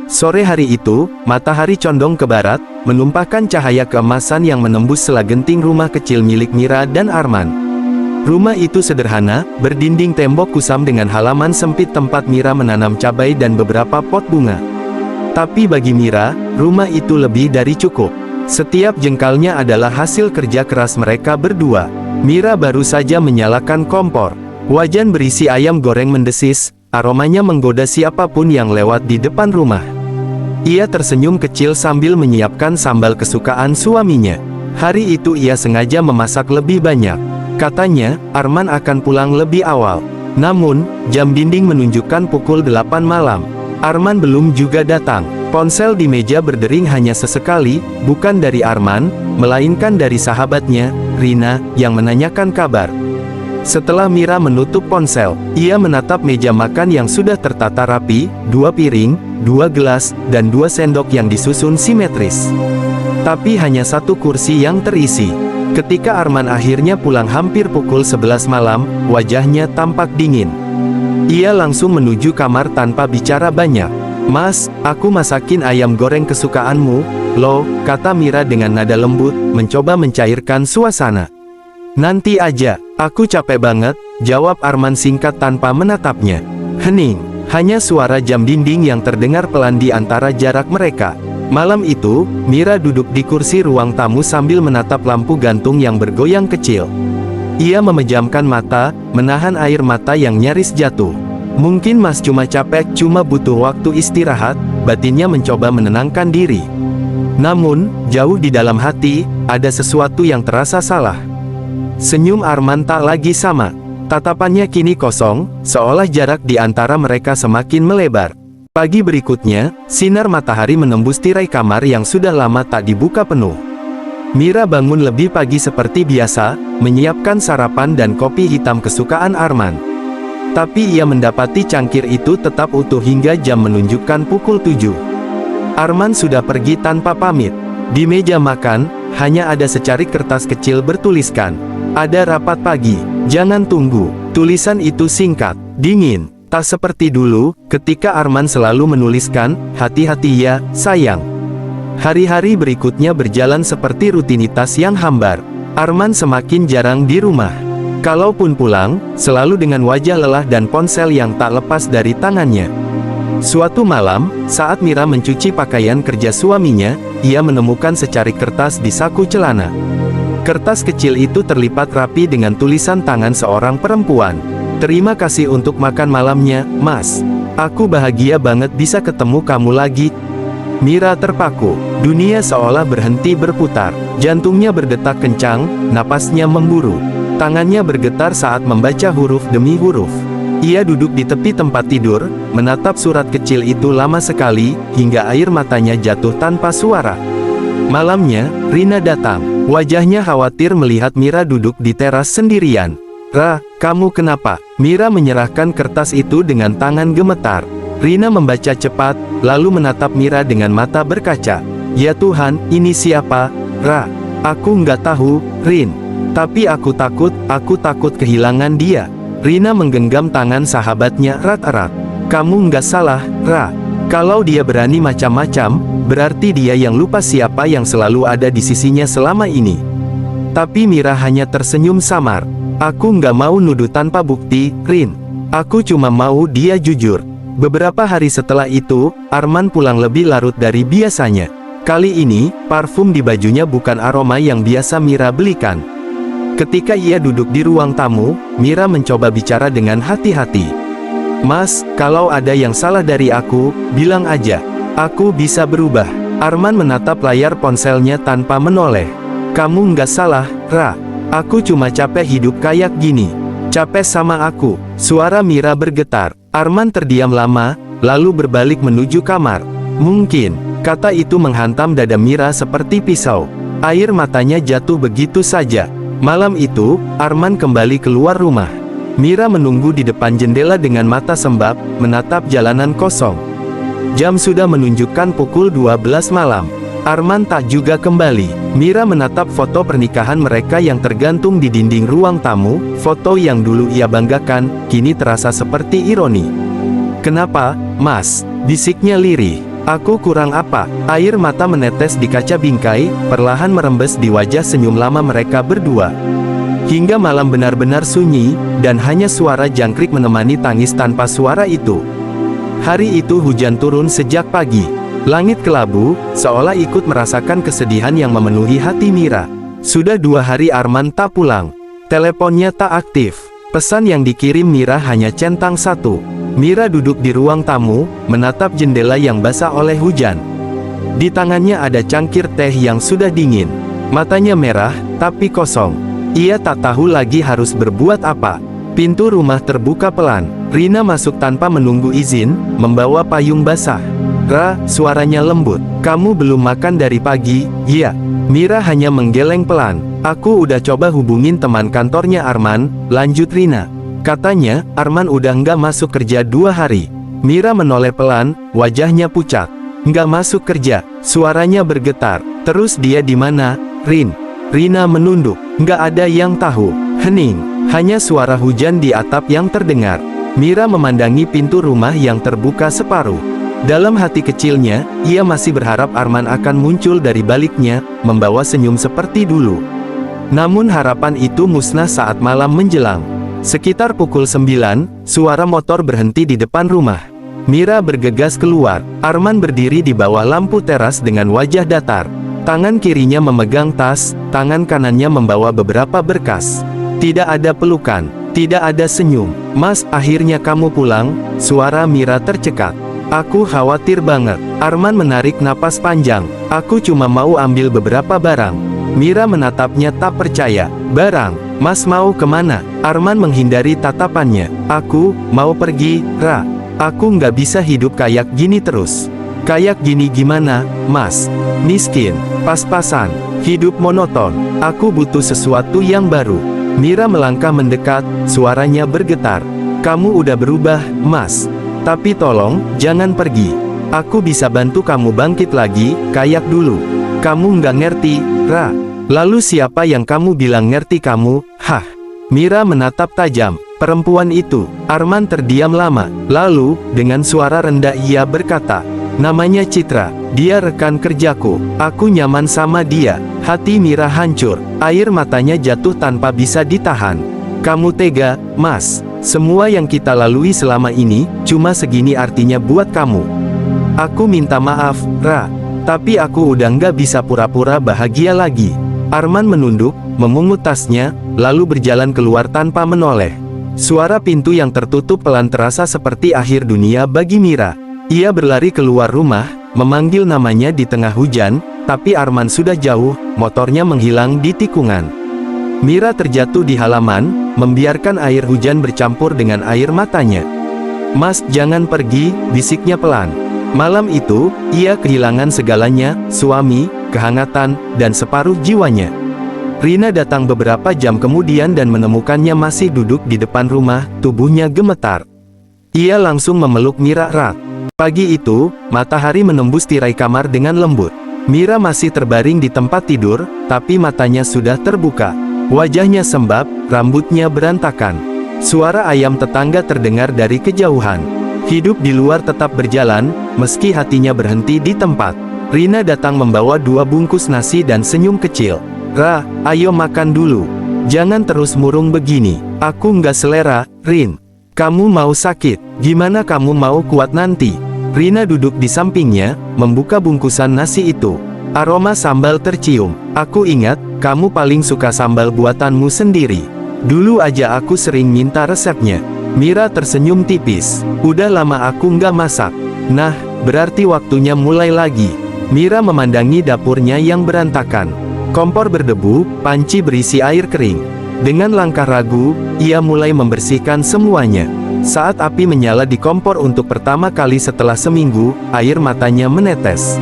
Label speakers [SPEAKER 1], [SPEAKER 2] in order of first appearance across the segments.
[SPEAKER 1] Sore hari itu, matahari condong ke barat, menumpahkan cahaya keemasan yang menembus sela genting rumah kecil milik Mira dan Arman. Rumah itu sederhana, berdinding tembok kusam dengan halaman sempit tempat Mira menanam cabai dan beberapa pot bunga. Tapi bagi Mira, rumah itu lebih dari cukup. Setiap jengkalnya adalah hasil kerja keras mereka berdua. Mira baru saja menyalakan kompor. Wajan berisi ayam goreng mendesis, aromanya menggoda siapapun yang lewat di depan rumah. Ia tersenyum kecil sambil menyiapkan sambal kesukaan suaminya. Hari itu ia sengaja memasak lebih banyak. Katanya, Arman akan pulang lebih awal. Namun, jam dinding menunjukkan pukul 8 malam. Arman belum juga datang. Ponsel di meja berdering hanya sesekali, bukan dari Arman, melainkan dari sahabatnya, Rina, yang menanyakan kabar. Setelah Mira menutup ponsel, ia menatap meja makan yang sudah tertata rapi, 2 piring, 2 gelas, dan 2 sendok yang disusun simetris. Tapi hanya 1 kursi yang terisi. Ketika Arman akhirnya pulang hampir pukul 11 malam, wajahnya tampak dingin. Ia langsung menuju kamar tanpa bicara banyak. "Mas, aku masakin ayam goreng kesukaanmu, loh," kata Mira dengan nada lembut, mencoba mencairkan suasana. "Nanti aja, aku capek banget," jawab Arman singkat tanpa menatapnya. Hening, hanya suara jam dinding yang terdengar pelan di antara jarak mereka. Malam itu, Mira duduk di kursi ruang tamu sambil menatap lampu gantung yang bergoyang kecil. Ia memejamkan mata, menahan air mata yang nyaris jatuh. "Mungkin Mas cuma capek, cuma butuh waktu istirahat," batinnya mencoba menenangkan diri. Namun, jauh di dalam hati, ada sesuatu yang terasa salah. Senyum Arman tak lagi sama. Tatapannya kini kosong, seolah jarak di antara mereka semakin melebar. Pagi berikutnya, sinar matahari menembus tirai kamar yang sudah lama tak dibuka penuh. Mira bangun lebih pagi seperti biasa, menyiapkan sarapan dan kopi hitam kesukaan Arman. Tapi ia mendapati cangkir itu tetap utuh hingga jam menunjukkan pukul 7. Arman sudah pergi tanpa pamit. Di meja makan, hanya ada secarik kertas kecil bertuliskan, "Ada rapat pagi, jangan tunggu." Tulisan itu singkat, dingin, tak seperti dulu, ketika Arman selalu menuliskan, "Hati-hati ya, sayang." Hari-hari berikutnya berjalan seperti rutinitas yang hambar. Arman semakin jarang di rumah. Kalaupun pulang, selalu dengan wajah lelah dan ponsel yang tak lepas dari tangannya. Suatu malam, saat Mira mencuci pakaian kerja suaminya, ia menemukan secarik kertas di saku celana. Kertas kecil itu terlipat rapi dengan tulisan tangan seorang perempuan. "Terima kasih untuk makan malamnya, Mas. Aku bahagia banget bisa ketemu kamu lagi." Mira terpaku. Dunia seolah berhenti berputar. Jantungnya berdetak kencang, napasnya memburu. Tangannya bergetar saat membaca huruf demi huruf. Ia duduk di tepi tempat tidur, menatap surat kecil itu lama sekali, hingga air matanya jatuh tanpa suara. Malamnya, Rina datang. Wajahnya khawatir melihat Mira duduk di teras sendirian. "Ra, kamu kenapa?" Mira menyerahkan kertas itu dengan tangan gemetar. Rina membaca cepat, lalu menatap Mira dengan mata berkaca. "Ya Tuhan, ini siapa, Ra?" "Aku nggak tahu, Rin. Tapi aku takut kehilangan dia." Rina menggenggam tangan sahabatnya erat-erat. "Kamu nggak salah, Ra. Kalau dia berani macam-macam, berarti dia yang lupa siapa yang selalu ada di sisinya selama ini." Tapi Mira hanya tersenyum samar. "Aku nggak mau nuduh tanpa bukti, Rin. Aku cuma mau dia jujur." Beberapa hari setelah itu, Arman pulang lebih larut dari biasanya. Kali ini, parfum di bajunya bukan aroma yang biasa Mira belikan. Ketika ia duduk di ruang tamu, Mira mencoba bicara dengan hati-hati. "Mas, kalau ada yang salah dari aku, bilang aja. Aku bisa berubah." Arman menatap layar ponselnya tanpa menoleh. "Kamu nggak salah, Ra. Aku cuma capek hidup kayak gini." "Capek sama aku?" Suara Mira bergetar. Arman terdiam lama, lalu berbalik menuju kamar. "Mungkin." Kata itu menghantam dada Mira seperti pisau. Air matanya jatuh begitu saja. Malam itu, Arman kembali keluar rumah. Mira menunggu di depan jendela dengan mata sembab, menatap jalanan kosong. Jam sudah menunjukkan pukul 12 malam. Arman tak juga kembali. Mira menatap foto pernikahan mereka yang tergantung di dinding ruang tamu. Foto yang dulu ia banggakan, kini terasa seperti ironi. "Kenapa, Mas?" bisiknya lirih. Aku kurang apa? Air mata menetes di kaca bingkai, perlahan merembes di wajah senyum lama mereka berdua. Hingga malam benar-benar sunyi, dan hanya suara jangkrik menemani tangis tanpa suara itu. Hari itu hujan turun sejak pagi. Langit kelabu, seolah ikut merasakan kesedihan yang memenuhi hati Mira. Sudah 2 hari Arman tak pulang. Teleponnya tak aktif. Pesan yang dikirim Mira hanya centang 1. Mira duduk di ruang tamu, menatap jendela yang basah oleh hujan. Di tangannya ada cangkir teh yang sudah dingin. Matanya merah, tapi kosong. Ia tak tahu lagi harus berbuat apa. Pintu rumah terbuka pelan. Rina masuk tanpa menunggu izin, membawa payung basah. "Ra," suaranya lembut. "Kamu belum makan dari pagi?" "Iya." Mira hanya menggeleng pelan. "Aku udah coba hubungin teman kantornya Arman," lanjut Rina. "Katanya, Arman udah nggak masuk kerja 2 hari. Mira menoleh pelan, wajahnya pucat. "Nggak masuk kerja?" Suaranya bergetar. "Terus dia di mana, Rin?" Rina menunduk. "Nggak ada yang tahu." Hening. Hanya suara hujan di atap yang terdengar. Mira memandangi pintu rumah yang terbuka separuh. Dalam hati kecilnya, ia masih berharap Arman akan muncul dari baliknya, membawa senyum seperti dulu. Namun harapan itu musnah saat malam menjelang. Sekitar pukul 9, suara motor berhenti di depan rumah. Mira bergegas keluar. Arman berdiri di bawah lampu teras dengan wajah datar. Tangan kirinya memegang tas, tangan kanannya membawa beberapa berkas. Tidak ada pelukan, tidak ada senyum. "Mas, akhirnya kamu pulang?" Suara Mira tercekat. "Aku khawatir banget." Arman menarik napas panjang. "Aku cuma mau ambil beberapa barang." Mira menatapnya tak percaya. "Barang? Mas mau kemana?" Arman menghindari tatapannya. "Aku mau pergi, Ra. Aku nggak bisa hidup kayak gini terus." "Kayak gini gimana, Mas?" "Miskin, pas-pasan, hidup monoton. Aku butuh sesuatu yang baru." Mira melangkah mendekat, suaranya bergetar. "Kamu udah berubah, Mas. Tapi tolong, jangan pergi. Aku bisa bantu kamu bangkit lagi, kayak dulu." "Kamu nggak ngerti, Ra." "Lalu siapa yang kamu bilang ngerti kamu?" "Hah?" Mira menatap tajam. "Perempuan itu." Arman terdiam lama. Lalu, dengan suara rendah ia berkata, "Namanya Citra. Dia rekan kerjaku. Aku nyaman sama dia." Hati Mira hancur. Air matanya jatuh tanpa bisa ditahan. "Kamu tega, Mas. Semua yang kita lalui selama ini, cuma segini artinya buat kamu." "Aku minta maaf, Ra. Tapi aku udah nggak bisa pura-pura bahagia lagi." Arman menunduk, memungut tasnya, lalu berjalan keluar tanpa menoleh. Suara pintu yang tertutup pelan terasa seperti akhir dunia bagi Mira. Ia berlari keluar rumah, memanggil namanya di tengah hujan, tapi Arman sudah jauh, motornya menghilang di tikungan. Mira terjatuh di halaman, membiarkan air hujan bercampur dengan air matanya. "Mas, jangan pergi," bisiknya pelan. Malam itu, ia kehilangan segalanya, suami, kehangatan, dan separuh jiwanya. Rina datang beberapa jam kemudian dan menemukannya masih duduk di depan rumah, tubuhnya gemetar. Ia langsung memeluk Mira erat. Pagi itu, matahari menembus tirai kamar dengan lembut. Mira masih terbaring di tempat tidur, tapi matanya sudah terbuka. Wajahnya sembab, rambutnya berantakan. Suara ayam tetangga terdengar dari kejauhan. Hidup di luar tetap berjalan, meski hatinya berhenti di tempat. Rina datang membawa 2 bungkus nasi dan senyum kecil. "Ra, ayo makan dulu. Jangan terus murung begini. Aku nggak selera, Rin. Kamu mau sakit, gimana kamu mau kuat nanti?" Rina duduk di sampingnya, membuka bungkusan nasi itu. Aroma sambal tercium. "Aku ingat, kamu paling suka sambal buatanmu sendiri. Dulu aja aku sering minta resepnya." Mira tersenyum tipis. "Udah lama aku nggak masak." "Nah, berarti waktunya mulai lagi." Mira memandangi dapurnya yang berantakan. Kompor berdebu, panci berisi air kering. Dengan langkah ragu, ia mulai membersihkan semuanya. Saat api menyala di kompor untuk pertama kali setelah seminggu, air matanya menetes.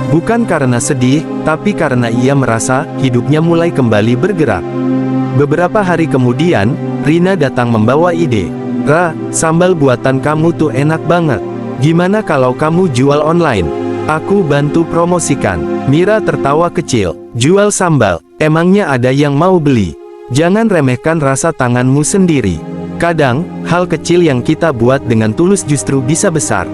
[SPEAKER 1] Bukan karena sedih, tapi karena ia merasa hidupnya mulai kembali bergerak. Beberapa hari kemudian, Rina datang membawa ide. "Ra, sambal buatan kamu tuh enak banget. Gimana kalau kamu jual online? Aku bantu promosikan." Mira tertawa kecil. "Jual sambal? Emangnya ada yang mau beli? Jangan remehkan rasa tanganmu sendiri. Kadang, hal kecil yang kita buat dengan tulus justru bisa besar."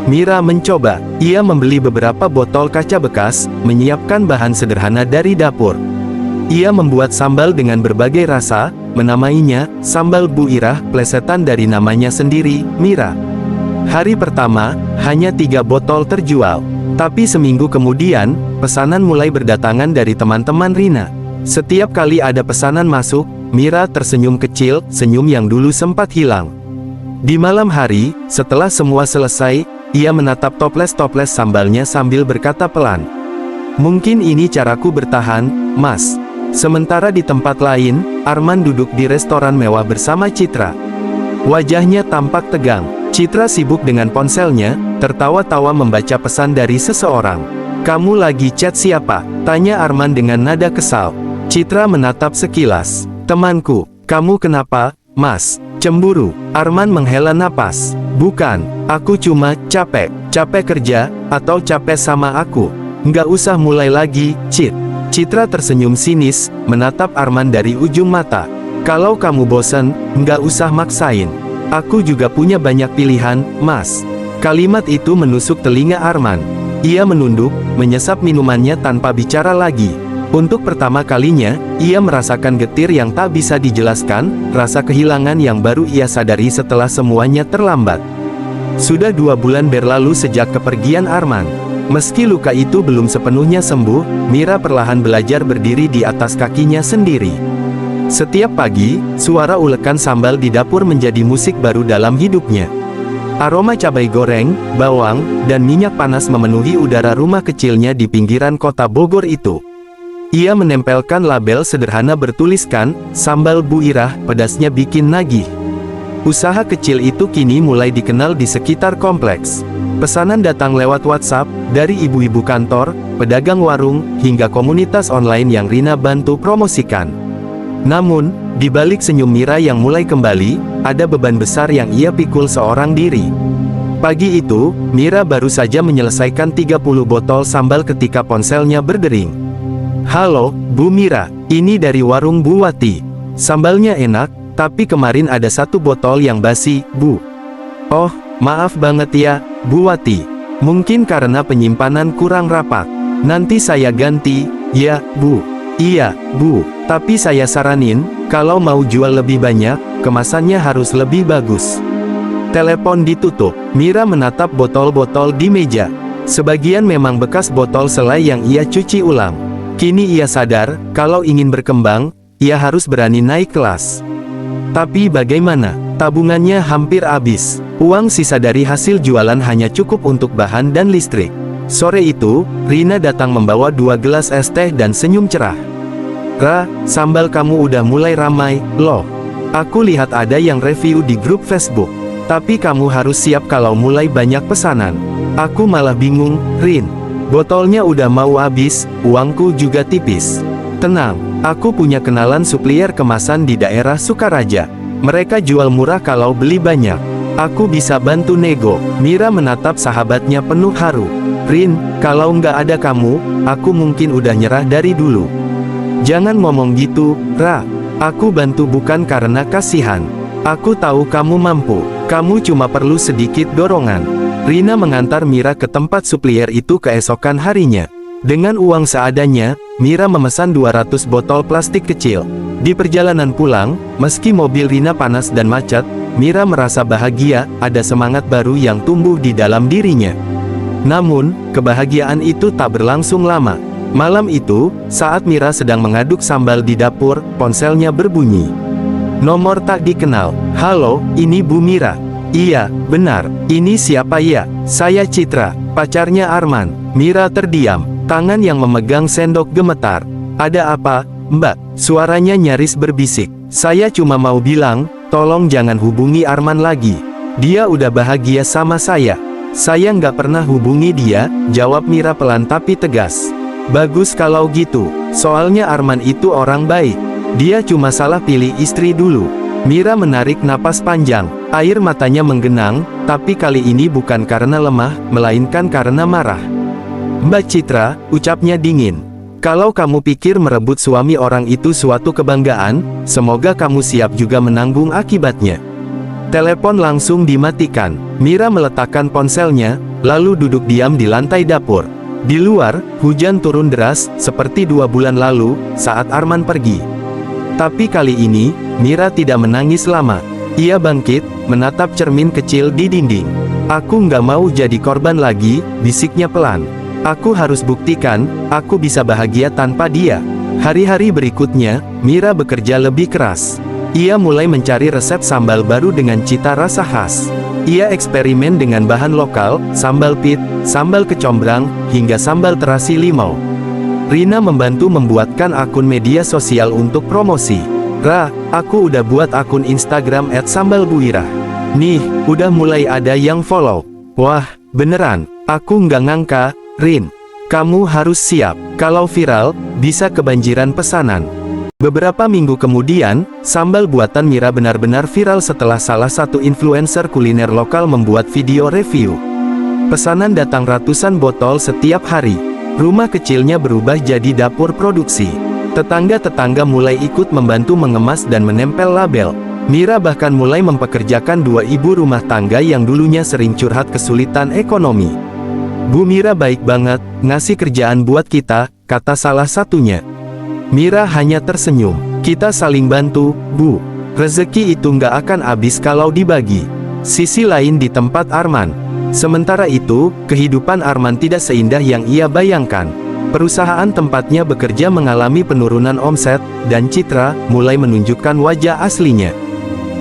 [SPEAKER 1] Mira mencoba. Ia membeli beberapa botol kaca bekas, menyiapkan bahan sederhana dari dapur. Ia membuat sambal dengan berbagai rasa, menamainya sambal Bu Irah, plesetan dari namanya sendiri, Mira. Hari pertama, hanya 3 botol terjual. Tapi seminggu kemudian, pesanan mulai berdatangan dari teman-teman Rina. Setiap kali ada pesanan masuk, Mira tersenyum kecil, senyum yang dulu sempat hilang. Di malam hari, setelah semua selesai, ia menatap toples-toples sambalnya sambil berkata pelan, "Mungkin ini caraku bertahan, Mas." Sementara di tempat lain, Arman duduk di restoran mewah bersama Citra. Wajahnya tampak tegang. Citra sibuk dengan ponselnya, tertawa-tawa membaca pesan dari seseorang. "Kamu lagi chat siapa?" tanya Arman dengan nada kesal. Citra menatap sekilas. "Temanku." "Kamu kenapa, Mas? Cemburu?" Arman menghela napas. "Bukan, aku cuma capek. Capek kerja, atau capek sama aku? Nggak usah mulai lagi, Cit." Citra tersenyum sinis, menatap Arman dari ujung mata. "Kalau kamu bosan, nggak usah maksain. Aku juga punya banyak pilihan, Mas." Kalimat itu menusuk telinga Arman. Ia menunduk, menyesap minumannya tanpa bicara lagi. Untuk pertama kalinya, ia merasakan getir yang tak bisa dijelaskan, rasa kehilangan yang baru ia sadari setelah semuanya terlambat. Sudah 2 bulan berlalu sejak kepergian Arman. Meski luka itu belum sepenuhnya sembuh, Mira perlahan belajar berdiri di atas kakinya sendiri. Setiap pagi, suara ulekan sambal di dapur menjadi musik baru dalam hidupnya. Aroma cabai goreng, bawang, dan minyak panas memenuhi udara rumah kecilnya di pinggiran kota Bogor itu. Ia menempelkan label sederhana bertuliskan, "Sambal Bu Irah, pedasnya bikin nagih." Usaha kecil itu kini mulai dikenal di sekitar kompleks. Pesanan datang lewat WhatsApp, dari ibu-ibu kantor, pedagang warung, hingga komunitas online yang Rina bantu promosikan. Namun, di balik senyum Mira yang mulai kembali, ada beban besar yang ia pikul seorang diri. Pagi itu, Mira baru saja menyelesaikan 30 botol sambal ketika ponselnya berdering. "Halo, Bu Mira, ini dari warung Bu Wati. Sambalnya enak, tapi kemarin ada 1 botol yang basi, Bu." "Oh, maaf banget ya, Bu Wati. Mungkin karena penyimpanan kurang rapat. Nanti saya ganti, ya, Bu." "Iya, Bu. Tapi saya saranin, kalau mau jual lebih banyak, kemasannya harus lebih bagus." Telepon ditutup. Mira menatap botol-botol di meja. Sebagian memang bekas botol selai yang ia cuci ulang. Kini ia sadar, kalau ingin berkembang, ia harus berani naik kelas. Tapi bagaimana? Tabungannya hampir habis. Uang sisa dari hasil jualan hanya cukup untuk bahan dan listrik. Sore itu, Rina datang membawa 2 gelas es teh dan senyum cerah. "Ra, sambal kamu udah mulai ramai, loh. Aku lihat ada yang review di grup Facebook. Tapi kamu harus siap kalau mulai banyak pesanan." "Aku malah bingung, Rin. Botolnya udah mau habis, uangku juga tipis." "Tenang, aku punya kenalan supplier kemasan di daerah Sukaraja. Mereka jual murah kalau beli banyak. Aku bisa bantu nego." Mira menatap sahabatnya penuh haru. "Rin, kalau nggak ada kamu, aku mungkin udah nyerah dari dulu." "Jangan ngomong gitu, Ra. Aku bantu bukan karena kasihan. Aku tahu kamu mampu. Kamu cuma perlu sedikit dorongan." Rina mengantar Mira ke tempat supplier itu keesokan harinya. Dengan uang seadanya, Mira memesan 200 botol plastik kecil. Di perjalanan pulang, meski mobil Rina panas dan macet, Mira merasa bahagia, ada semangat baru yang tumbuh di dalam dirinya. Namun, kebahagiaan itu tak berlangsung lama. Malam itu, saat Mira sedang mengaduk sambal di dapur, ponselnya berbunyi. Nomor tak dikenal. "Halo, ini Bu Mira." "Iya, benar. Ini siapa ya?" "Saya Citra, pacarnya Arman." Mira terdiam. Tangan yang memegang sendok gemetar. "Ada apa, Mbak?" Suaranya nyaris berbisik. "Saya cuma mau bilang, tolong jangan hubungi Arman lagi. Dia udah bahagia sama saya." "Saya nggak pernah hubungi dia," jawab Mira pelan tapi tegas. "Bagus kalau gitu. Soalnya Arman itu orang baik. Dia cuma salah pilih istri dulu." Mira menarik napas panjang. Air matanya menggenang, tapi kali ini bukan karena lemah, melainkan karena marah. "Mbak Citra," ucapnya dingin. "Kalau kamu pikir merebut suami orang itu suatu kebanggaan, semoga kamu siap juga menanggung akibatnya." Telepon langsung dimatikan. Mira meletakkan ponselnya, lalu duduk diam di lantai dapur. Di luar, hujan turun deras, seperti 2 bulan lalu, saat Arman pergi. Tapi kali ini, Mira tidak menangis lama. Ia bangkit, menatap cermin kecil di dinding. Aku nggak mau jadi korban lagi, bisiknya pelan. Aku harus buktikan, aku bisa bahagia tanpa dia. Hari-hari berikutnya, Mira bekerja lebih keras. Ia mulai mencari resep sambal baru dengan cita rasa khas. Ia eksperimen dengan bahan lokal, sambal pit, sambal kecombrang, hingga sambal terasi limau. Rina membantu membuatkan akun media sosial untuk promosi. Ra, aku udah buat akun Instagram @sambalbuirah. Nih, udah mulai ada yang follow. Wah, beneran, aku nggak ngangka, Rin. Kamu harus siap, kalau viral, bisa kebanjiran pesanan. Beberapa minggu kemudian, sambal buatan Mira benar-benar viral setelah salah satu influencer kuliner lokal membuat video review. Pesanan datang ratusan botol setiap hari. Rumah kecilnya berubah jadi dapur produksi. Tetangga-tetangga mulai ikut membantu mengemas dan menempel label. Mira bahkan mulai mempekerjakan 2 ibu rumah tangga yang dulunya sering curhat kesulitan ekonomi. Bu Mira baik banget, ngasih kerjaan buat kita, kata salah satunya. Mira hanya tersenyum. Kita saling bantu, Bu. Rezeki itu nggak akan habis kalau dibagi. Sisi lain di tempat Arman. Sementara itu, kehidupan Arman tidak seindah yang ia bayangkan. Perusahaan tempatnya bekerja mengalami penurunan omset, dan Citra mulai menunjukkan wajah aslinya.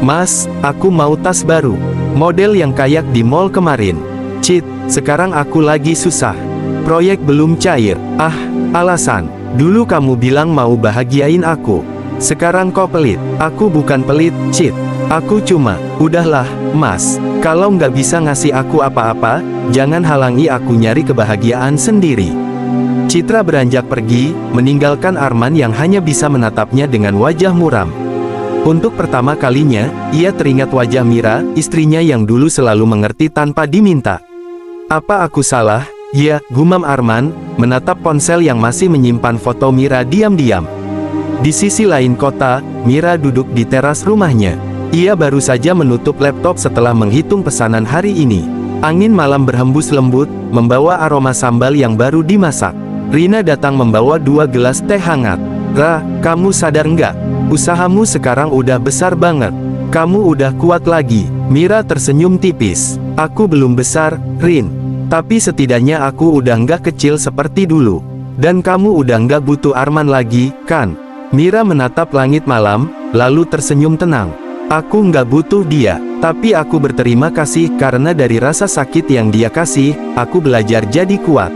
[SPEAKER 1] Mas, aku mau tas baru. Model yang kayak di mall kemarin. Cit, sekarang aku lagi susah. Proyek belum cair. Ah, alasan. Dulu kamu bilang mau bahagiain aku. Sekarang kok pelit. Aku bukan pelit, Cit. Aku cuma, udahlah, Mas. Kalau nggak bisa ngasih aku apa-apa, jangan halangi aku nyari kebahagiaan sendiri. Citra beranjak pergi, meninggalkan Arman yang hanya bisa menatapnya dengan wajah muram. Untuk pertama kalinya, ia teringat wajah Mira, istrinya yang dulu selalu mengerti tanpa diminta. Apa aku salah? Ya, gumam Arman, menatap ponsel yang masih menyimpan foto Mira diam-diam. Di sisi lain kota, Mira duduk di teras rumahnya. Ia baru saja menutup laptop setelah menghitung pesanan hari ini. Angin malam berhembus lembut, membawa aroma sambal yang baru dimasak. Rina datang membawa 2 gelas teh hangat. Ra, kamu sadar nggak? Usahamu sekarang udah besar banget. Kamu udah kuat lagi. Mira tersenyum tipis. Aku belum besar, Rin. Tapi setidaknya aku udah nggak kecil seperti dulu. Dan kamu udah nggak butuh Arman lagi, kan? Mira menatap langit malam, lalu tersenyum tenang. Aku nggak butuh dia, tapi aku berterima kasih karena dari rasa sakit yang dia kasih, aku belajar jadi kuat.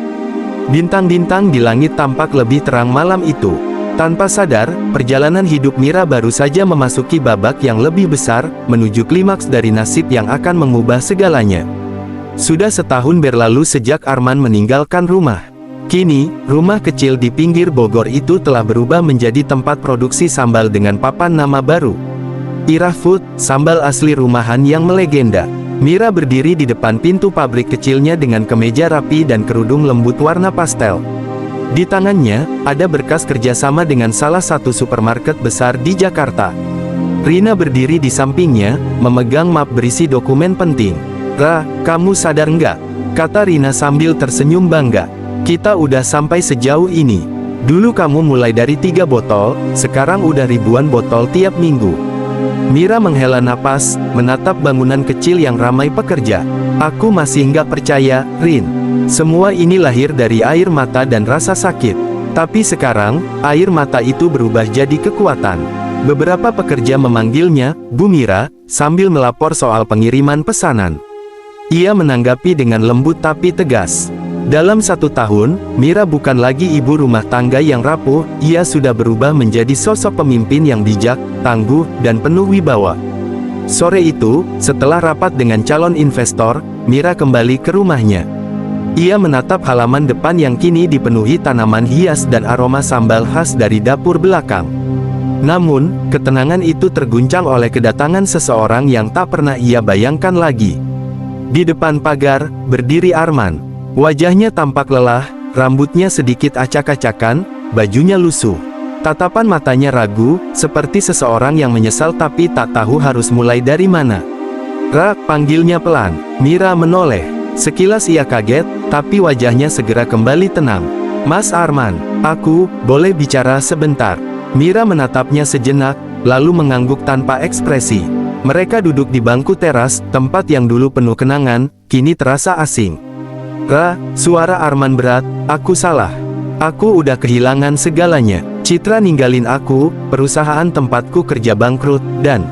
[SPEAKER 1] Bintang-bintang di langit tampak lebih terang malam itu. Tanpa sadar, perjalanan hidup Mira baru saja memasuki babak yang lebih besar, menuju klimaks dari nasib yang akan mengubah segalanya. Sudah setahun berlalu sejak Arman meninggalkan rumah. Kini, rumah kecil di pinggir Bogor itu telah berubah menjadi tempat produksi sambal dengan papan nama baru. Irah Food, sambal asli rumahan yang melegenda. Mira berdiri di depan pintu pabrik kecilnya dengan kemeja rapi dan kerudung lembut warna pastel. Di tangannya, ada berkas kerjasama dengan salah satu supermarket besar di Jakarta. Rina berdiri di sampingnya, memegang map berisi dokumen penting. Ra, kamu sadar nggak? Kata Rina sambil tersenyum bangga. Kita udah sampai sejauh ini. Dulu kamu mulai dari 3 botol, sekarang udah ribuan botol tiap minggu. Mira menghela napas, menatap bangunan kecil yang ramai pekerja. Aku masih nggak percaya, Rin. Semua ini lahir dari air mata dan rasa sakit. Tapi sekarang, air mata itu berubah jadi kekuatan. Beberapa pekerja memanggilnya, Bu Mira, sambil melapor soal pengiriman pesanan. Ia menanggapi dengan lembut tapi tegas. Dalam 1 tahun, Mira bukan lagi ibu rumah tangga yang rapuh, ia sudah berubah menjadi sosok pemimpin yang bijak, tangguh, dan penuh wibawa. Sore itu, setelah rapat dengan calon investor, Mira kembali ke rumahnya. Ia menatap halaman depan yang kini dipenuhi tanaman hias dan aroma sambal khas dari dapur belakang. Namun, ketenangan itu terguncang oleh kedatangan seseorang yang tak pernah ia bayangkan lagi. Di depan pagar, berdiri Arman. Wajahnya tampak lelah, rambutnya sedikit acak-acakan, bajunya lusuh. Tatapan matanya ragu, seperti seseorang yang menyesal tapi tak tahu harus mulai dari mana. Ra, panggilnya pelan. Mira menoleh. Sekilas ia kaget, tapi wajahnya segera kembali tenang. Mas Arman, aku boleh bicara sebentar? Mira menatapnya sejenak, lalu mengangguk tanpa ekspresi. Mereka duduk di bangku teras, tempat yang dulu penuh kenangan, kini terasa asing. Suara Arman berat, aku salah. Aku udah kehilangan segalanya. Citra ninggalin aku, perusahaan tempatku kerja bangkrut, dan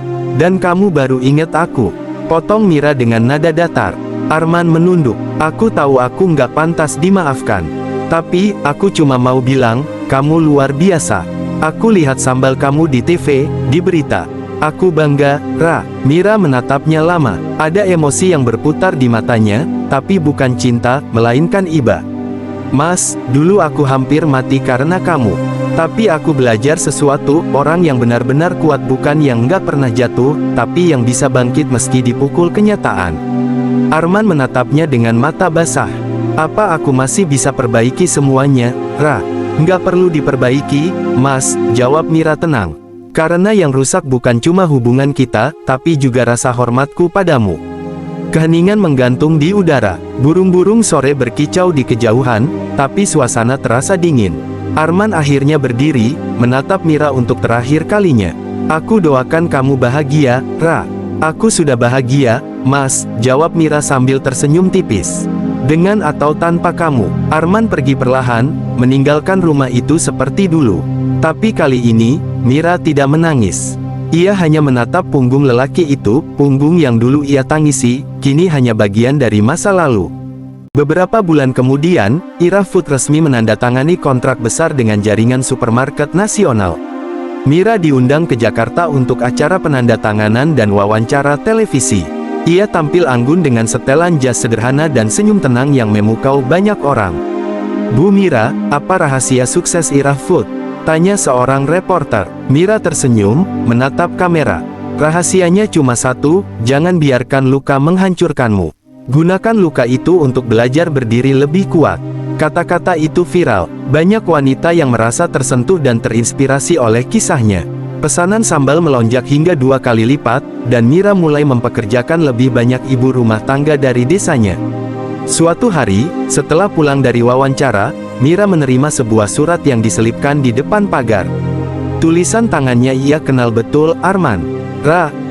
[SPEAKER 1] kamu baru inget aku. Potong Mira dengan nada datar. Arman menunduk. Aku tahu aku nggak pantas dimaafkan. Tapi, aku cuma mau bilang, kamu luar biasa. Aku lihat sambal kamu di TV, di berita. Aku bangga, Mira menatapnya lama. Ada emosi yang berputar di matanya, tapi bukan cinta, melainkan iba. Mas, dulu aku hampir mati karena kamu. Tapi aku belajar sesuatu, orang yang benar-benar kuat bukan yang nggak pernah jatuh, tapi yang bisa bangkit meski dipukul kenyataan. Arman menatapnya dengan mata basah. Apa aku masih bisa perbaiki semuanya, Nggak perlu diperbaiki, Mas, jawab Mira tenang. Karena yang rusak bukan cuma hubungan kita, tapi juga rasa hormatku padamu. Keheningan menggantung di udara. Burung-burung sore berkicau di kejauhan, tapi suasana terasa dingin. Arman akhirnya berdiri, menatap Mira untuk terakhir kalinya. Aku doakan kamu bahagia, Aku sudah bahagia, Mas, jawab Mira sambil tersenyum tipis. Dengan atau tanpa kamu, Arman pergi perlahan, meninggalkan rumah itu seperti dulu. Tapi kali ini, Mira tidak menangis. Ia hanya menatap punggung lelaki itu, punggung yang dulu ia tangisi, kini hanya bagian dari masa lalu. Beberapa bulan kemudian, Ira Food resmi menandatangani kontrak besar dengan jaringan supermarket nasional. Mira diundang ke Jakarta untuk acara penandatanganan dan wawancara televisi. Ia tampil anggun dengan setelan jas sederhana dan senyum tenang yang memukau banyak orang. Bu Mira, apa rahasia sukses Ira Food? Tanya seorang reporter. Mira tersenyum, menatap kamera. Rahasianya cuma satu, jangan biarkan luka menghancurkanmu. Gunakan luka itu untuk belajar berdiri lebih kuat. Kata-kata itu viral. Banyak wanita yang merasa tersentuh dan terinspirasi oleh kisahnya. Pesanan sambal melonjak hingga 2 kali lipat, dan Mira mulai mempekerjakan lebih banyak ibu rumah tangga dari desanya. Suatu hari, setelah pulang dari wawancara, Mira menerima sebuah surat yang diselipkan di depan pagar. Tulisan tangannya ia kenal betul, Arman.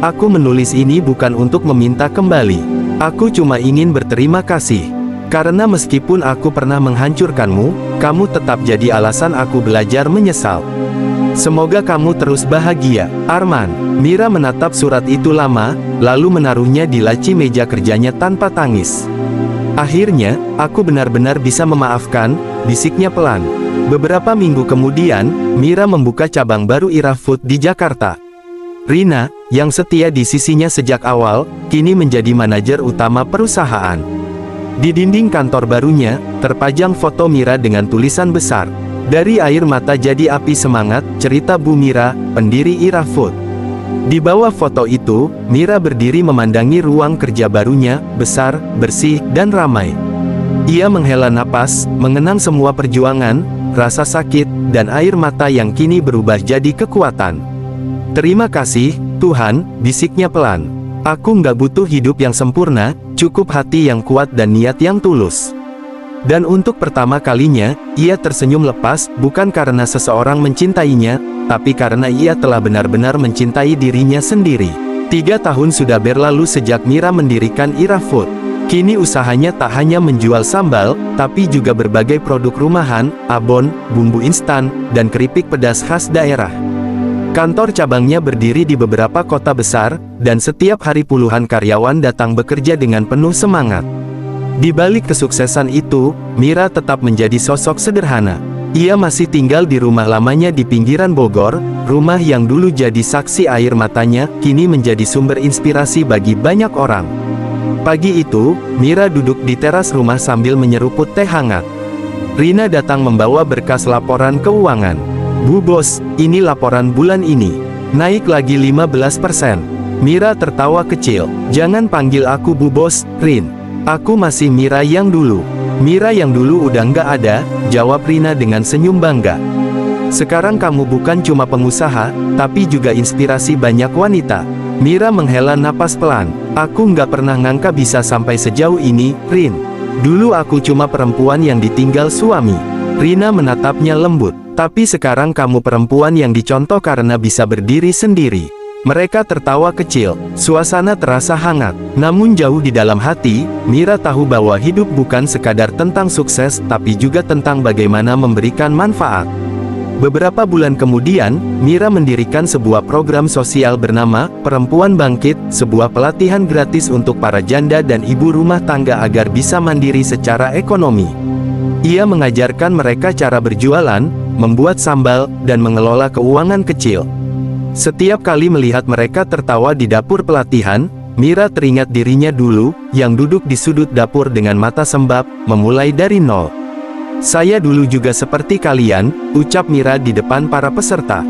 [SPEAKER 1] Aku menulis ini bukan untuk meminta kembali. Aku cuma ingin berterima kasih. Karena meskipun aku pernah menghancurkanmu, kamu tetap jadi alasan aku belajar menyesal. Semoga kamu terus bahagia, Arman. Mira menatap surat itu lama, lalu menaruhnya di laci meja kerjanya tanpa tangis. Akhirnya, aku benar-benar bisa memaafkan, bisiknya pelan. Beberapa minggu kemudian, Mira membuka cabang baru Ira Food di Jakarta. Rina, yang setia di sisinya sejak awal, kini menjadi manajer utama perusahaan. Di dinding kantor barunya, terpajang foto Mira dengan tulisan besar, "Dari air mata jadi api semangat, cerita Bu Mira, pendiri Ira Food." Di bawah foto itu, Mira berdiri memandangi ruang kerja barunya, besar, bersih, dan ramai. Ia menghela napas, mengenang semua perjuangan, rasa sakit, dan air mata yang kini berubah jadi kekuatan. "Terima kasih, Tuhan," bisiknya pelan. "Aku nggak butuh hidup yang sempurna, cukup hati yang kuat dan niat yang tulus." Dan untuk pertama kalinya, ia tersenyum lepas, bukan karena seseorang mencintainya, tapi karena ia telah benar-benar mencintai dirinya sendiri. 3 tahun sudah berlalu sejak Mira mendirikan Ira Food. Kini usahanya tak hanya menjual sambal, tapi juga berbagai produk rumahan, abon, bumbu instan, dan keripik pedas khas daerah. Kantor cabangnya berdiri di beberapa kota besar, dan setiap hari puluhan karyawan datang bekerja dengan penuh semangat. Di balik kesuksesan itu, Mira tetap menjadi sosok sederhana. Ia masih tinggal di rumah lamanya di pinggiran Bogor, rumah yang dulu jadi saksi air matanya, kini menjadi sumber inspirasi bagi banyak orang. Pagi itu, Mira duduk di teras rumah sambil menyeruput teh hangat. Rina datang membawa berkas laporan keuangan. "Bu Bos, ini laporan bulan ini. Naik lagi 15%. Mira tertawa kecil. "Jangan panggil aku Bu Bos, Rin. Aku masih Mira yang dulu." "Mira yang dulu udah nggak ada," jawab Rina dengan senyum bangga. "Sekarang kamu bukan cuma pengusaha, tapi juga inspirasi banyak wanita." Mira menghela napas pelan. Aku nggak pernah ngangka bisa sampai sejauh ini, Rin. Dulu aku cuma perempuan yang ditinggal suami. Rina menatapnya lembut. Tapi sekarang kamu perempuan yang dicontoh karena bisa berdiri sendiri. Mereka tertawa kecil. Suasana terasa hangat. Namun jauh di dalam hati, Mira tahu bahwa hidup bukan sekadar tentang sukses, tapi juga tentang bagaimana memberikan manfaat. Beberapa bulan kemudian, Mira mendirikan sebuah program sosial bernama Perempuan Bangkit, sebuah pelatihan gratis untuk para janda dan ibu rumah tangga agar bisa mandiri secara ekonomi. Ia mengajarkan mereka cara berjualan, membuat sambal, dan mengelola keuangan kecil. Setiap kali melihat mereka tertawa di dapur pelatihan, Mira teringat dirinya dulu, yang duduk di sudut dapur dengan mata sembab, memulai dari nol. Saya dulu juga seperti kalian, ucap Mira di depan para peserta.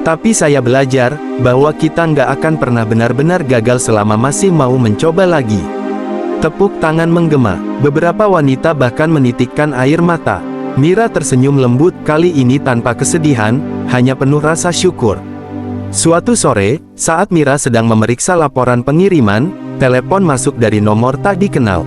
[SPEAKER 1] Tapi saya belajar, bahwa kita nggak akan pernah benar-benar gagal selama masih mau mencoba lagi. Tepuk tangan menggema. Beberapa wanita bahkan menitikkan air mata. Mira tersenyum lembut, kali ini tanpa kesedihan, hanya penuh rasa syukur. Suatu sore, saat Mira sedang memeriksa laporan pengiriman, telepon masuk dari nomor tak dikenal.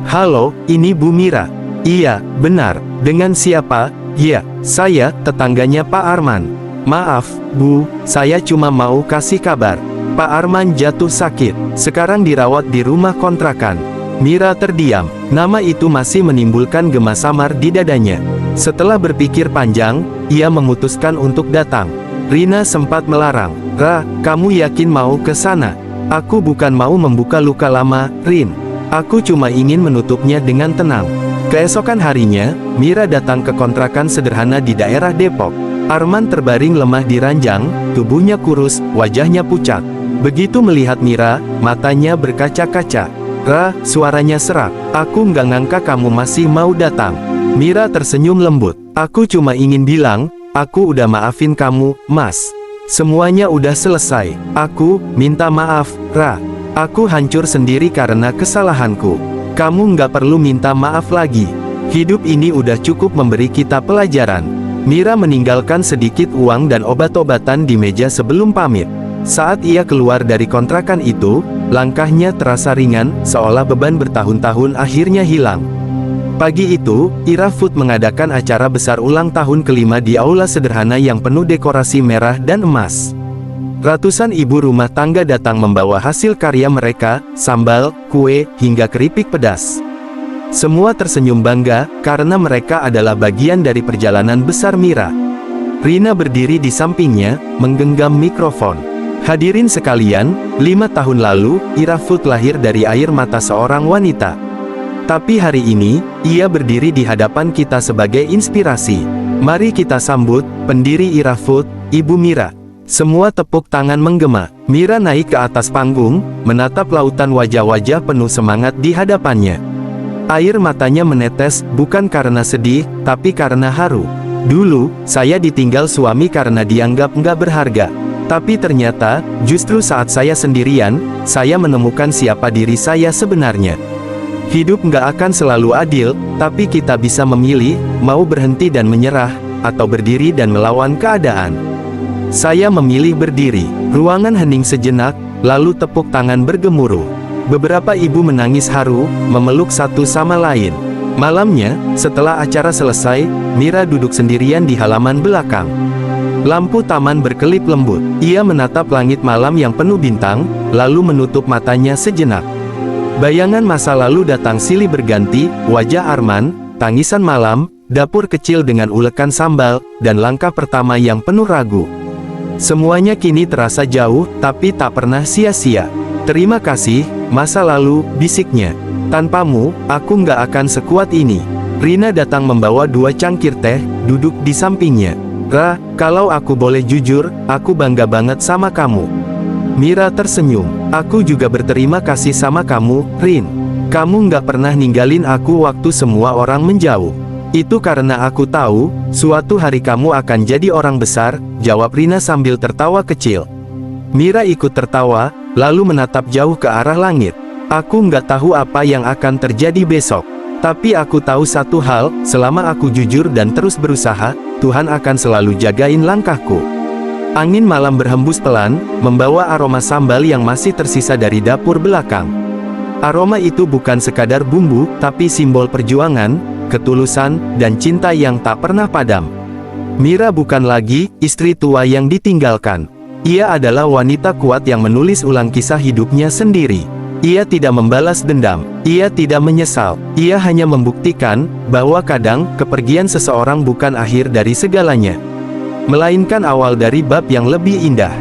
[SPEAKER 1] Halo, ini Bu Mira. Iya, benar. Dengan siapa? Ya, saya, tetangganya Pak Arman. Maaf, Bu, saya cuma mau kasih kabar. Pak Arman jatuh sakit, sekarang dirawat di rumah kontrakan. Mira terdiam, nama itu masih menimbulkan gema samar di dadanya. Setelah berpikir panjang, ia memutuskan untuk datang. Rina sempat melarang, "Ra, kamu yakin mau ke sana? Aku bukan mau membuka luka lama, Rin. Aku cuma ingin menutupnya dengan tenang." Keesokan harinya, Mira datang ke kontrakan sederhana di daerah Depok. Arman terbaring lemah di ranjang, tubuhnya kurus, wajahnya pucat. Begitu melihat Mira, matanya berkaca-kaca. "Ra," suaranya serak, "aku nggak ngangka kamu masih mau datang." Mira tersenyum lembut. "Aku cuma ingin bilang, aku udah maafin kamu, Mas. Semuanya udah selesai. Aku minta maaf, Ra. Aku hancur sendiri karena kesalahanku. Kamu nggak perlu minta maaf lagi. Hidup ini udah cukup memberi kita pelajaran." Mira meninggalkan sedikit uang dan obat-obatan di meja sebelum pamit. Saat ia keluar dari kontrakan itu, langkahnya terasa ringan, seolah beban bertahun-tahun akhirnya hilang. Pagi itu, Ira Food mengadakan acara besar ulang tahun kelima di aula sederhana yang penuh dekorasi merah dan emas. Ratusan ibu rumah tangga datang membawa hasil karya mereka, sambal, kue, hingga keripik pedas. Semua tersenyum bangga, karena mereka adalah bagian dari perjalanan besar Mira. Rina berdiri di sampingnya, menggenggam mikrofon. Hadirin sekalian, 5 tahun lalu, Ira Food lahir dari air mata seorang wanita. Tapi hari ini, ia berdiri di hadapan kita sebagai inspirasi. Mari kita sambut, pendiri Ira Food, Ibu Mira. Semua tepuk tangan menggema. Mira naik ke atas panggung, menatap lautan wajah-wajah penuh semangat di hadapannya. Air matanya menetes, bukan karena sedih, tapi karena haru. "Dulu, saya ditinggal suami karena dianggap nggak berharga. Tapi ternyata, justru saat saya sendirian, saya menemukan siapa diri saya sebenarnya. Hidup nggak akan selalu adil, tapi kita bisa memilih, mau berhenti dan menyerah, atau berdiri dan melawan keadaan. Saya memilih berdiri." Ruangan hening sejenak, lalu tepuk tangan bergemuruh. Beberapa ibu menangis haru, memeluk satu sama lain. Malamnya, setelah acara selesai, Mira duduk sendirian di halaman belakang. Lampu taman berkelip lembut. Ia menatap langit malam yang penuh bintang, lalu menutup matanya sejenak. Bayangan masa lalu datang silih berganti, wajah Arman, tangisan malam, dapur kecil dengan ulekan sambal, dan langkah pertama yang penuh ragu. Semuanya kini terasa jauh, tapi tak pernah sia-sia. "Terima kasih, masa lalu," bisiknya. "Tanpamu, aku nggak akan sekuat ini." Rina datang membawa 2 cangkir teh, duduk di sampingnya. "Ra, kalau aku boleh jujur, aku bangga banget sama kamu." Mira tersenyum. "Aku juga berterima kasih sama kamu, Rin. Kamu nggak pernah ninggalin aku waktu semua orang menjauh. Itu karena aku tahu, suatu hari kamu akan jadi orang besar," jawab Rina sambil tertawa kecil. Mira ikut tertawa, lalu menatap jauh ke arah langit. "Aku nggak tahu apa yang akan terjadi besok. Tapi aku tahu satu hal, selama aku jujur dan terus berusaha, Tuhan akan selalu jagain langkahku." Angin malam berhembus pelan, membawa aroma sambal yang masih tersisa dari dapur belakang. Aroma itu bukan sekadar bumbu, tapi simbol perjuangan, ketulusan, dan cinta yang tak pernah padam. Mira bukan lagi istri tua yang ditinggalkan. Ia adalah wanita kuat yang menulis ulang kisah hidupnya sendiri. Ia tidak membalas dendam, ia tidak menyesal, ia hanya membuktikan bahwa kadang kepergian seseorang bukan akhir dari segalanya, melainkan awal dari bab yang lebih indah.